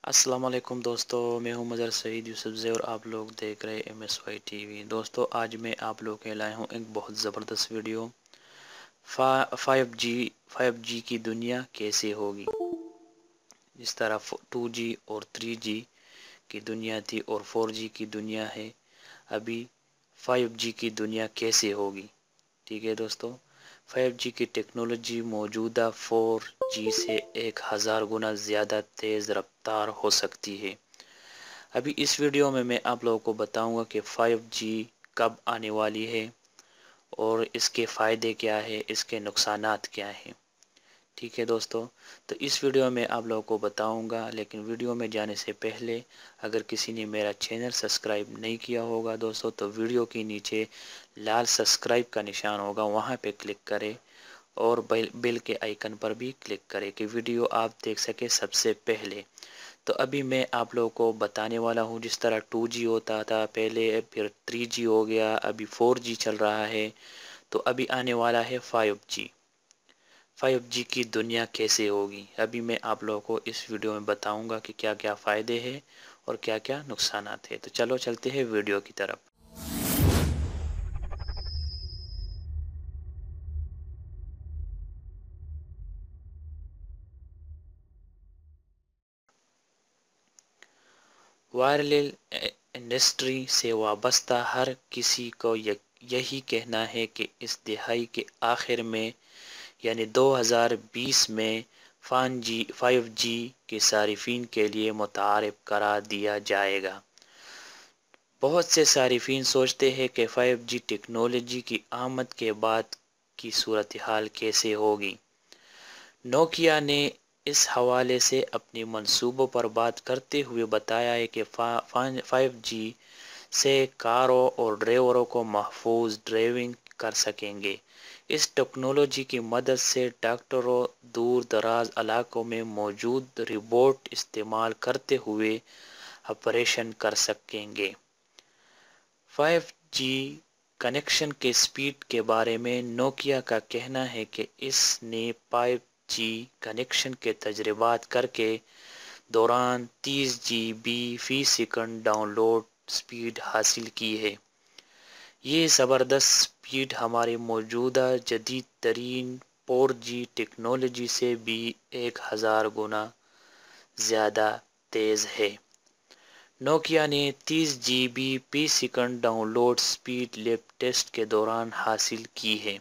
अस्सलाम वालेकुम दोस्तों, मैं हूं मज़हर सईद यूसुफज़ई और आप लोग देख रहे MSY TV। दोस्तों, आज मैं आप लोग के लाया हूं एक बहुत ज़बरदस्त वीडियो। 5G की दुनिया कैसे होगी। जिस तरह 2G और 3G की दुनिया थी और 4G की दुनिया है, अभी 5G की दुनिया कैसे होगी। ठीक है दोस्तों, 5G की टेक्नोलॉजी मौजूदा 4G से 1000 गुना ज़्यादा तेज़ रफ्तार हो सकती है। अभी इस वीडियो में मैं आप लोगों को बताऊंगा कि 5G कब आने वाली है और इसके फ़ायदे क्या है, इसके नुकसानात क्या हैं। ठीक है दोस्तों, तो इस वीडियो में आप लोगों को बताऊंगा। लेकिन वीडियो में जाने से पहले अगर किसी ने मेरा चैनल सब्सक्राइब नहीं किया होगा दोस्तों, तो वीडियो के नीचे लाल सब्सक्राइब का निशान होगा, वहां पे क्लिक करें और बेल के आइकन पर भी क्लिक करें कि वीडियो आप देख सके सबसे पहले। तो अभी मैं आप लोगों को बताने वाला हूँ, जिस तरह 2G होता था पहले, फिर 3G हो गया, अभी 4G चल रहा है, तो अभी आने वाला है 5G। 5G की दुनिया कैसे होगी, अभी मैं आप लोगों को इस वीडियो में बताऊंगा कि क्या क्या फ़ायदे हैं और क्या क्या नुकसानात हैं। तो चलो चलते हैं वीडियो की तरफ। वायरलेस इंडस्ट्री से वाबस्ता हर किसी को यही कहना है कि इस दिहाई के आखिर में यानी 2020 में 5G के सारिफिन के लिए मुतारिफ करा दिया जाएगा। बहुत से सारिफिन सोचते हैं कि 5G टेक्नोलॉजी की आमद के बाद की सूरत हाल कैसे होगी। नोकिया ने इस हवाले से अपने मंसूबों पर बात करते हुए बताया है कि 5G से कारों और ड्राइवरों को महफूज ड्राइविंग कर सकेंगे। इस टेक्नोलॉजी की मदद से डॉक्टरों दूर दराज इलाकों में मौजूद रोबोट इस्तेमाल करते हुए ऑपरेशन कर सकेंगे। 5G कनेक्शन के स्पीड के बारे में नोकिया का कहना है कि इसने 5G कनेक्शन के तजर्बात करके दौरान 30 GB फी सेकंड डाउनलोड स्पीड हासिल की है। ये ज़बरदस्त स्पीड हमारे मौजूदा जदीद तरीन 4G टेक्नोलॉजी से भी 1000 गुना ज़्यादा तेज़ है। नोकिया ने 30 GB फी second download speed lab test के दौरान हासिल की है।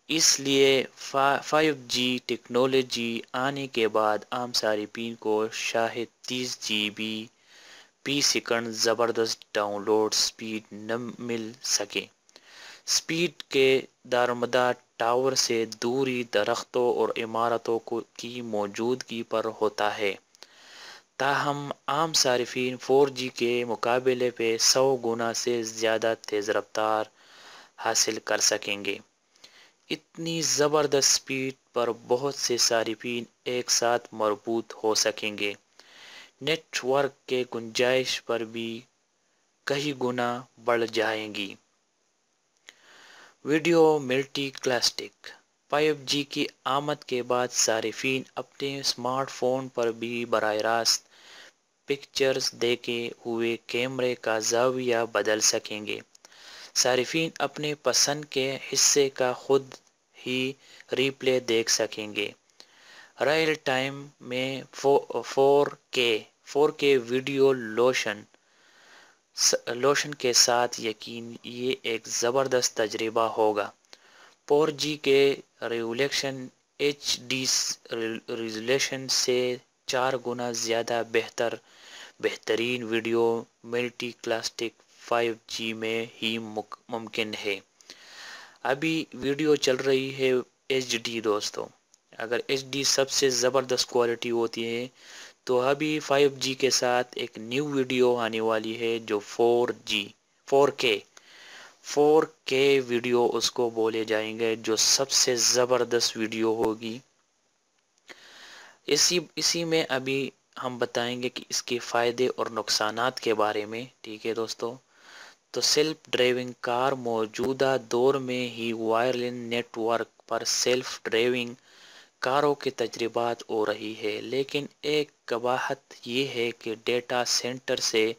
इसलिए 5G टेक्नोलॉजी आने के बाद आम सारिफिन को शायद 30 GB फी सेकंड ज़बरदस्त डाउनलोड स्पीड न मिल सके। स्पीड के दारोमदार टावर से दूरी दरख्तों और इमारतों की मौजूदगी पर होता है। ताहम आम सारिफिन 4G के मुकाबले पे 100 गुना से ज़्यादा तेज़ रफ्तार हासिल कर सकेंगे। इतनी ज़बरदस्त स्पीड पर बहुत से सारिफिन एक साथ मरबूत हो सकेंगे। नेटवर्क के गुंजाइश पर भी कई गुना बढ़ जाएंगी। वीडियो मल्टीकास्टिंग 5G की आमद के बाद सारिफिन अपने स्मार्टफोन पर भी बराह रास्त पिक्चर्स देखे हुए कैमरे का ज़ाविया बदल सकेंगे। सारिफिन अपने पसंद के हिस्से का खुद ही रिप्ले देख सकेंगे। रियल टाइम में 4K वीडियो लोशन के साथ यकीन ये एक ज़बरदस्त तजर्बा होगा। 4G के रेजोल्यूशन HD रेजोल्यूशन से 4 गुना ज़्यादा बेहतरीन वीडियो मल्टीकास्टिंग 5G में ही मुमकिन है। अभी वीडियो चल रही है HD दोस्तों। अगर HD सबसे ज़बरदस्त क्वालिटी होती है, तो अभी 5G के साथ एक न्यू वीडियो आने वाली है जो 4K वीडियो उसको बोले जाएंगे, जो सबसे ज़बरदस्त वीडियो होगी। इसी में अभी हम बताएंगे कि इसके फ़ायदे और नुकसानात के बारे में। ठीक है दोस्तों, तो सेल्फ ड्राइविंग कार मौजूदा दौर में ही वायरलेस नेटवर्क पर सेल्फ ड्राइविंग کاروں کے تجربات ہو رہی ہے، لیکن ایک قباحت یہ ہے کہ ڈیٹا سینٹر سے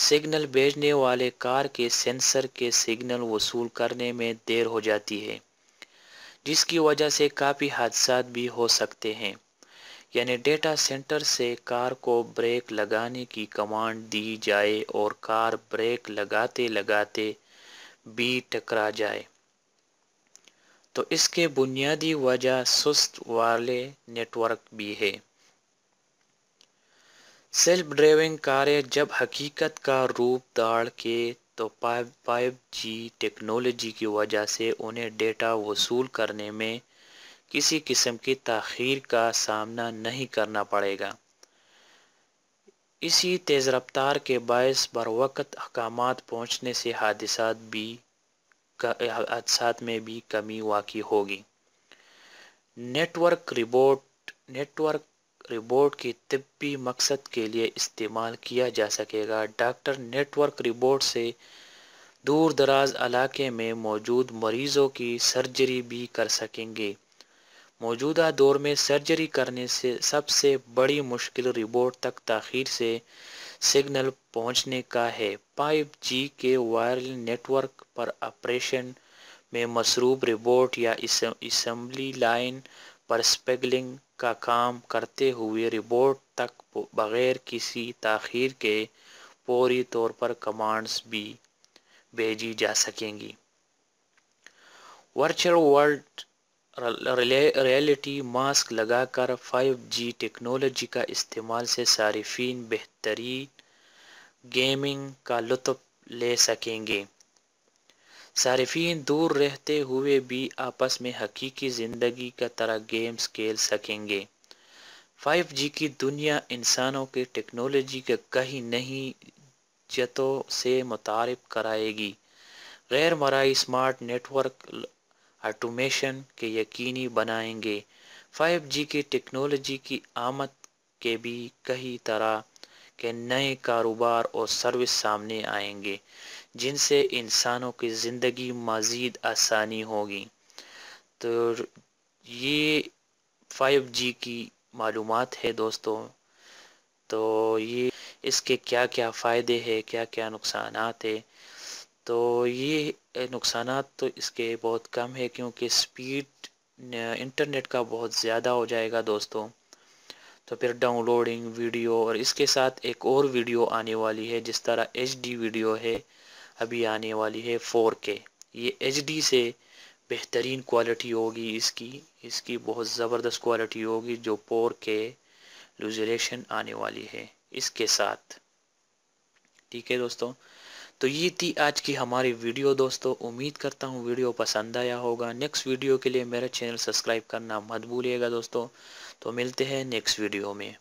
سگنل بھیجنے والے کار کے سینسر کے سگنل وصول کرنے میں دیر ہو جاتی ہے، جس کی وجہ سے کافی حادثات بھی ہو سکتے ہیں۔ یعنی ڈیٹا سینٹر سے کار کو بریک لگانے کی کمانڈ دی جائے اور کار بریک لگاتے لگاتے بھی ٹکرا جائے، تو اس کے بنیادی وجہ سست والے نیٹ ورک بھی ہے۔ سیلف ڈرائیونگ کاریں جب حقیقت کا روپ دھار کے تو 5G ٹیکنالوجی کی وجہ سے انہیں ڈیٹا وصول کرنے میں کسی قسم کی تاخیر کا سامنا نہیں کرنا پڑے گا۔ اسی تیز رفتار کے باعث بروقت احکامات پہنچنے سے حادثات میں بھی کمی واقع ہوگی۔ نیٹ ورک ربوٹ کی طبی مقصد کے لیے استعمال کیا جا سکے گا۔ ڈاکٹر نیٹ ورک ربوٹ سے دور دراز علاقے میں موجود مریضوں کی سرجری بھی کر سکیں گے۔ موجودہ دور میں سرجری کرنے سے سب سے بڑی مشکل ربوٹ تک تاخیر سے سگنل پہنچنے کا ہے۔ 5G کے وائرل نیٹ ورک پر آپریشن میں مصروف ربوٹ یا اسمبلی لائن پر اسمگلنگ کا کام کرتے ہوئے ربوٹ تک بغیر کسی تاخیر کے فوری طور پر کمانڈز بھی بھیجی جا سکیں گی۔ ورچوئل ورلڈ ریئلٹی ماسک لگا کر 5G ٹیکنالوجی کا استعمال سے صارفین بہترین گیمنگ کا لطف لے سکیں گے۔ صارفین دور رہتے ہوئے بھی آپس میں حقیقی زندگی کی طرح گیمز کھیل سکیں گے۔ 5G کی دنیا انسانوں کی ٹیکنالوجی کے کئی نئی جہتوں سے متعارف کرائے گی۔ غیر مرئی اسمارٹ نیٹ ورک آٹومیشن کے یقینی بنائیں گے۔ 5G کی ٹیکنالوجی کی آمد کے بھی کئی طرح کے نئے کاروبار اور سروس سامنے آئیں گے، جن سے انسانوں کی زندگی مزید آسانی ہوگی۔ تو یہ 5G کی معلومات ہے دوستوں۔ تو یہ اس کے کیا کیا فائدے ہیں، کیا کیا نقصانات ہیں۔ تو یہ نقصانات تو اس کے بہت کم ہے، کیونکہ سپیڈ انٹرنیٹ کا بہت زیادہ ہو جائے گا دوستوں۔ تو پھر ڈاؤن لوڈنگ ویڈیو، اور اس کے ساتھ ایک اور ویڈیو آنے والی ہے جس طرح HD ویڈیو ہے، ابھی آنے والی ہے 4K۔ یہ HD سے بہترین کوالٹی ہوگی، اس کی بہت زبردست کوالٹی ہوگی، جو 4K ریزولوشن آنے والی ہے اس کے ساتھ۔ ٹھیک ہے دوستوں، تو یہ تھی آج کی ہماری ویڈیو دوستوں۔ امید کرتا ہوں ویڈیو پسند آیا ہوگا۔ نیکسٹ ویڈیو کے لیے میرا چینل سبسکرائب کرنا مت بھولیے گا دوستوں۔ تو ملتے ہیں نیکسٹ ویڈیو میں۔